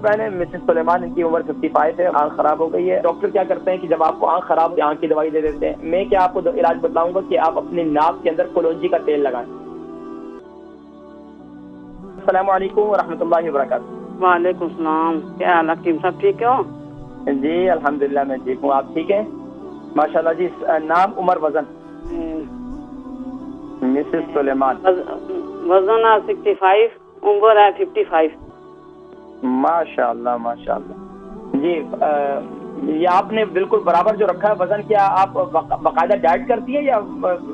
बहन है मिसेस सुलेमान, इनकी उम्र 55 है, आंख खराब हो गई है। डॉक्टर क्या करते हैं कि जब आपको आंख खराब हो आंख की दवाई दे देते हैं। मैं क्या आपको इलाज बताऊंगा कि आप अपनी नाक के अंदर कलौंजी का तेल लगाएं। अस्सलाम वालेकुम रहमतुल्लाहि व बरकातहू। वालेकुम सलाम, क्या हाल है? सब ठीक हो? जी अल्हम्दुलिल्लाह मैं ठीक हूँ, आप ठीक है? माशाल्लाह जी। नाम, उम्र, वजन? मिसेस सुलेमान। वजन है 65, उम्र है 55। माशाल्लाह माशाल्लाह जी। ये आपने बिल्कुल बराबर जो रखा है वजन। क्या आप बाकायदा डाइट करती है या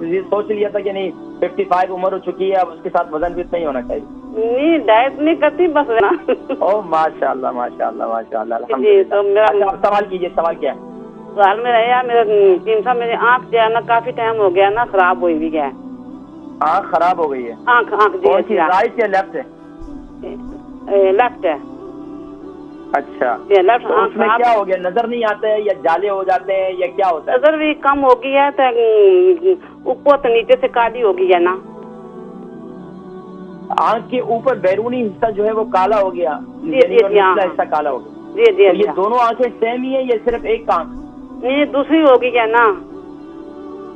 ये सोच लिया था कि नहीं 55 उम्र हो चुकी है अब उसके साथ वजन भी इतना ही होना चाहिए? नहीं, डाइट नहीं करती बस ना। ओह माशाल्लाह माशाल्लाह माशाल्लाह। जी, तो मेरा अच्छा, सवाल कीजिए, सवाल क्या है? सवाल मेरा यार, मेरी आँख जो है ना काफी टाइम हो गया ना, खराब हुई भी है। आँख खराब हो गई है? आँख कौन सी, राइट या लेफ्ट है? लेफ्ट है। अच्छा, लेफ्ट। तो उसमें क्या हो गया? नजर नहीं आते हैं या जाले हो जाते हैं या क्या होता है? नजर भी कम हो गई है, तो ऊपर तो नीचे से काली हो गई है ना। आँख के ऊपर बैरूनी हिस्सा जो है वो काला हो गया, निचला हिस्सा काला हो गया। जी जी। तो ये दोनों आंखें सेम ही है या सिर्फ एक आंख? नहीं, दूसरी हो गई है ना।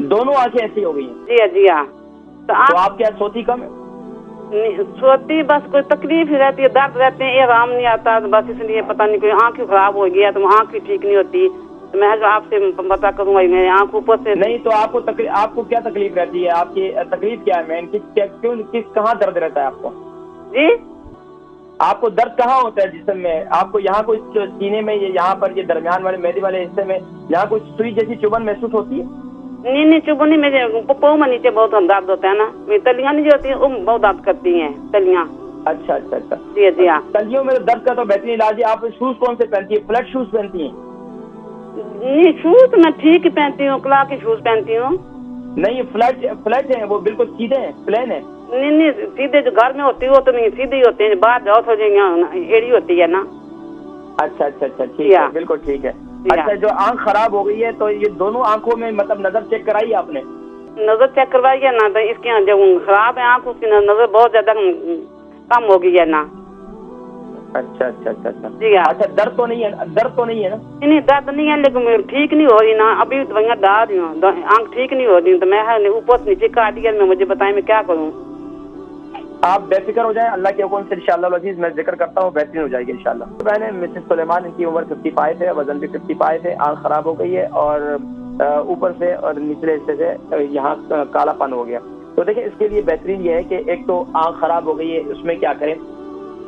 दोनों आंखें ऐसी हो गई हैं? जी जी हाँ। तो आप क्या सोती कम है? सोती बस कोई तकलीफ ही रहती है, दर्द रहते हैं, आराम नहीं आता, तो बस इसलिए पता नहीं कोई आँख खराब हो गया तो आँख भी ठीक नहीं होती। तो मैं आपसे पता करूंगा, मेरी आँख ऊपर से नहीं। तो आपको क्या तकलीफ रहती है? आपकी तकलीफ क्या है? कहाँ दर्द रहता है आपको? जी, आपको दर्द कहाँ होता है जिस्म में? आपको यहाँ कोई सीने में, यहाँ पर ये दरमियान वाले मेदी वाले हिस्से में यहाँ कोई सुई जैसी चुभन महसूस होती है? नहीं, चुभन नहीं, मेरे पाँव में नीचे बहुत दर्द होता है ना, मेरी तलियां नहीं जो होती है वो बहुत दर्द करती हैं तलियां। अच्छा अच्छा अच्छा। जी जी हाँ। तलियों में दर्द का तो बेहतरीन इलाज है। आप शूज कौन से पहनती है? फ्लैट शूज पहनती है? नहीं, शूज मैं ठीक ही पहनती हूँ, क्ला के शूज पहनती हूँ। नहीं, फ्लैट है, वो बिल्कुल सीधे हैं, प्लेन है? नहीं, सीधे जो घर में होती है वो तो नहीं, सीधे ही होते हैं, बाहर जाओ तो एड़ी होती है ना। अच्छा अच्छा अच्छा, ठीक है, बिल्कुल ठीक है। अच्छा, जो आंख खराब हो गई है तो ये दोनों आंखों में मतलब नजर चेक कराई आपने? नजर चेक करवाई है ना, तो इसकी जब खराब है आंख, उसकी नजर बहुत ज्यादा कम हो गई है ना। अच्छा अच्छा अच्छा अच्छा जी हाँ। अच्छा, दर्द तो नहीं है? दर्द तो नहीं है ना? नहीं, दर्द नहीं है, लेकिन ठीक नहीं हो रही ना, अभी दवाइयाँ डाल रही हूँ, आंख ठीक नहीं हो रही, तो मैं ऊपर से नीचे काट दिया। मुझे बताएं मैं क्या करूँ? आप बेफिक्र हो जाएं, अल्लाह के हुक्म से इंशाअल्लाह अज़ीज़ मैं जिक्र करता हूँ, बेहतरीन हो जाएगी इंशाअल्लाह। तो बहन है मिसेस सुलेमान, इनकी उम्र 55 है, वजन भी 55 है, आंख खराब हो गई है और ऊपर से और निचले हिस्से से यहाँ कालापन हो गया। तो देखिए, इसके लिए बेहतरीन ये है कि एक तो आंख खराब हो गई है, उसमें क्या करें?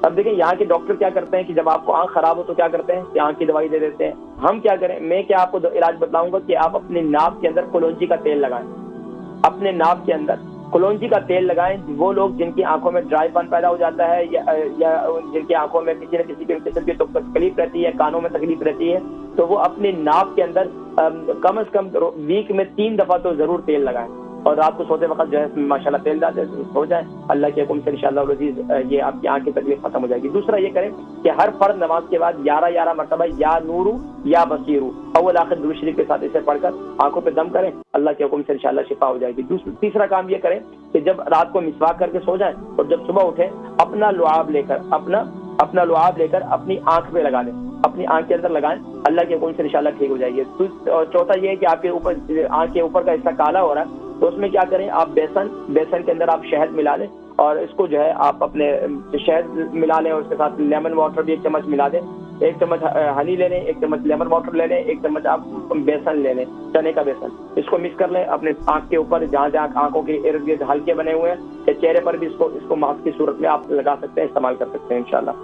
अब देखिए, यहाँ के डॉक्टर क्या करते हैं कि जब आपको आंख खराब हो तो क्या करते हैं कि आंख की दवाई दे देते हैं। हम क्या करें? मैं क्या आपको इलाज बताऊंगा कि आप अपनी नाक के अंदर कलौंजी का तेल लगाएं। अपने नाक के अंदर कलौंजी का तेल लगाएं। वो लोग जिनकी आंखों में ड्राईपन पैदा हो जाता है या जिनकी आंखों में किसी न किसी किस्म की तकलीफ रहती है, कानों में तकलीफ रहती है, तो वो अपनी नाक के अंदर कम से कम वीक में 3 दफा तो जरूर तेल लगाएं और रात को सोते वक्त जो है माशाल्लाह तेल डाल हो जाए। अल्लाह के हुक्म से इंशाअल्लाह अज़ीज़ ये आपकी आंख की तकलीफ खत्म हो जाएगी। दूसरा ये करें कि हर फर्द नमाज के बाद 11 मरतबा या नूरू या बसीरू अव्वल आखिर दुरूद शरीफ के साथ इसे पढ़कर आंखों पे दम करें, अल्लाह के हुक्म से इंशाअल्लाह शिफा हो जाएगी। तीसरा काम ये करें कि जब रात को मिसवाक करके सो जाएं और जब सुबह उठे अपना लुआब लेकर अपनी आंख पे लगा लें, अपनी आंख के अंदर लगाएं, अल्लाह के हुक्म से इंशाअल्लाह ठीक हो जाएगी। चौथा ये है कि आपके ऊपर आंख के ऊपर का हिस्सा काला हो रहा है तो उसमें क्या करें? आप बेसन के अंदर आप शहद मिला लें और इसको जो है आप अपने शहद मिला लें और उसके साथ लेमन वाटर भी 1 चम्मच मिला दें। 1 चम्मच हनी ले लें, 1 चम्मच लेमन वाटर ले लें, 1 चम्मच आप बेसन ले लें, चने का बेसन। इसको मिक्स कर लें अपने आंख के ऊपर, जहाँ आंखों के इर्द गिर्द हल्के बने हुए हैं, चेहरे पर भी इसको मास्क की सूरत में आप लगा सकते हैं, इस्तेमाल कर सकते हैं इंशाल्लाह।